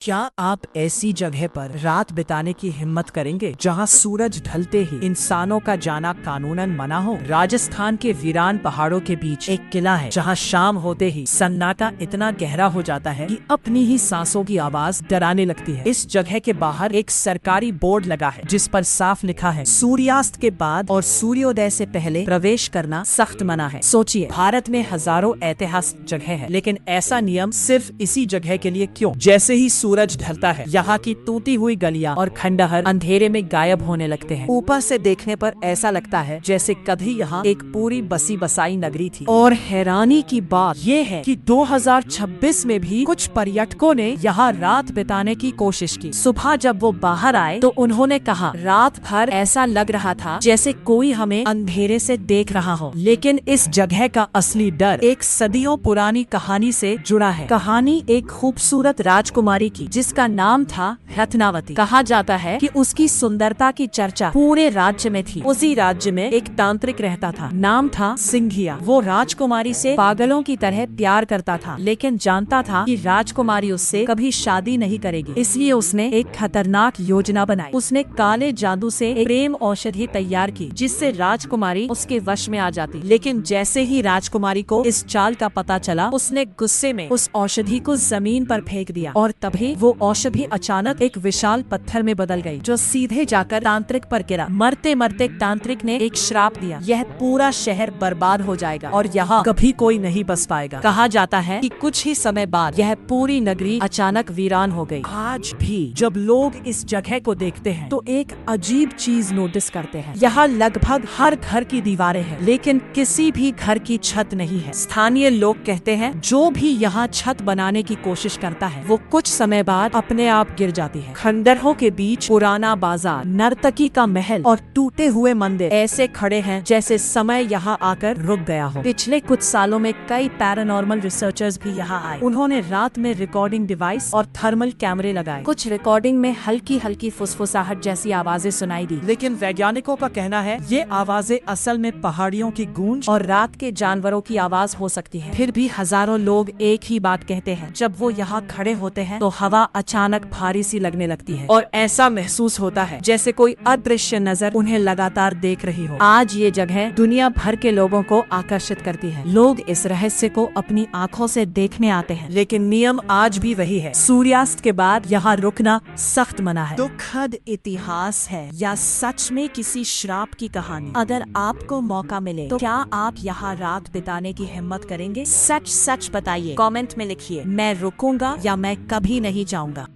क्या आप ऐसी जगह पर रात बिताने की हिम्मत करेंगे जहां सूरज ढलते ही इंसानों का जाना कानूनन मना हो? राजस्थान के वीरान पहाड़ों के बीच एक किला है जहां शाम होते ही सन्नाटा इतना गहरा हो जाता है कि अपनी ही सांसों की आवाज डराने लगती है। इस जगह के बाहर एक सरकारी बोर्ड लगा है जिस पर साफ लिखा है, सूर्यास्त के बाद और सूर्योदय से पहले प्रवेश करना सख्त मना है। सोचिए, भारत में हजारों ऐतिहासिक जगह है, लेकिन ऐसा नियम सिर्फ इसी जगह के लिए क्यों? जैसे ही सूरज ढलता है, यहाँ की टूटी हुई गलियां और खंडहर अंधेरे में गायब होने लगते हैं। ऊपर से देखने पर ऐसा लगता है जैसे कभी यहाँ एक पूरी बसी बसाई नगरी थी। और हैरानी की बात ये है कि 2026 में भी कुछ पर्यटकों ने यहाँ रात बिताने की कोशिश की। सुबह जब वो बाहर आए तो उन्होंने कहा, रात भर ऐसा लग रहा था जैसे कोई हमें अंधेरे से देख रहा हो। लेकिन इस जगह का असली डर एक सदियों पुरानी कहानी से जुड़ा है। कहानी एक खूबसूरत राजकुमारी की जिसका नाम था रत्नावती। कहा जाता है कि उसकी सुंदरता की चर्चा पूरे राज्य में थी। उसी राज्य में एक तांत्रिक रहता था, नाम था सिंघिया। वो राजकुमारी से पागलों की तरह प्यार करता था, लेकिन जानता था कि राजकुमारी उससे कभी शादी नहीं करेगी। इसलिए उसने एक खतरनाक योजना बनाई। उसने काले जादू से एक प्रेम औषधि तैयार की जिससे राजकुमारी उसके वश में आ जाती। लेकिन जैसे ही राजकुमारी को इस चाल का पता चला, उसने गुस्से में उस औषधि को जमीन पर फेंक दिया और तभी वो औषधि अचानक एक विशाल पत्थर में बदल गई जो सीधे जाकर तांत्रिक पर गिरा। मरते मरते तांत्रिक ने एक श्राप दिया, यह पूरा शहर बर्बाद हो जाएगा और यहाँ कभी कोई नहीं बस पाएगा। कहा जाता है कि कुछ ही समय बाद यह पूरी नगरी अचानक वीरान हो गई। आज भी जब लोग इस जगह को देखते हैं तो एक अजीब चीज नोटिस करते हैं। यहाँ लगभग हर घर की दीवारें हैं, लेकिन किसी भी घर की छत नहीं है। स्थानीय लोग कहते हैं जो भी यहाँ छत बनाने की कोशिश करता है वो कुछ समय बाद अपने आप गिर जाती है। खंडहरों के बीच पुराना बाजार, नर्तकी का महल और टूटे हुए मंदिर ऐसे खड़े हैं जैसे समय यहाँ आकर रुक गया हो। पिछले कुछ सालों में कई पैरानॉर्मल रिसर्चर्स भी यहाँ आए। उन्होंने रात में रिकॉर्डिंग डिवाइस और थर्मल कैमरे लगाए। कुछ रिकॉर्डिंग में हल्की हल्की फुसफुसाहट जैसी आवाजें सुनाई दी, लेकिन वैज्ञानिकों का कहना है ये आवाजें असल में पहाड़ियों की गूंज और रात के जानवरों की आवाज हो सकती है। फिर भी हजारों लोग एक ही बात कहते हैं, जब वो यहाँ खड़े होते हैं तो हवा अचानक भारी सी लगने लगती है और ऐसा महसूस होता है जैसे कोई अदृश्य नजर उन्हें लगातार देख रही हो। आज ये जगह दुनिया भर के लोगों को आकर्षित करती है। लोग इस रहस्य को अपनी आंखों से देखने आते हैं, लेकिन नियम आज भी वही है, सूर्यास्त के बाद यहाँ रुकना सख्त मना है। दुखद इतिहास है या सच में किसी श्राप की कहानी? अगर आपको मौका मिले तो क्या आप यहाँ रात बिताने की हिम्मत करेंगे? सच सच बताइए, कमेंट में लिखिए। मैं रुकूंगा या मैं कभी नहीं जाऊंगा।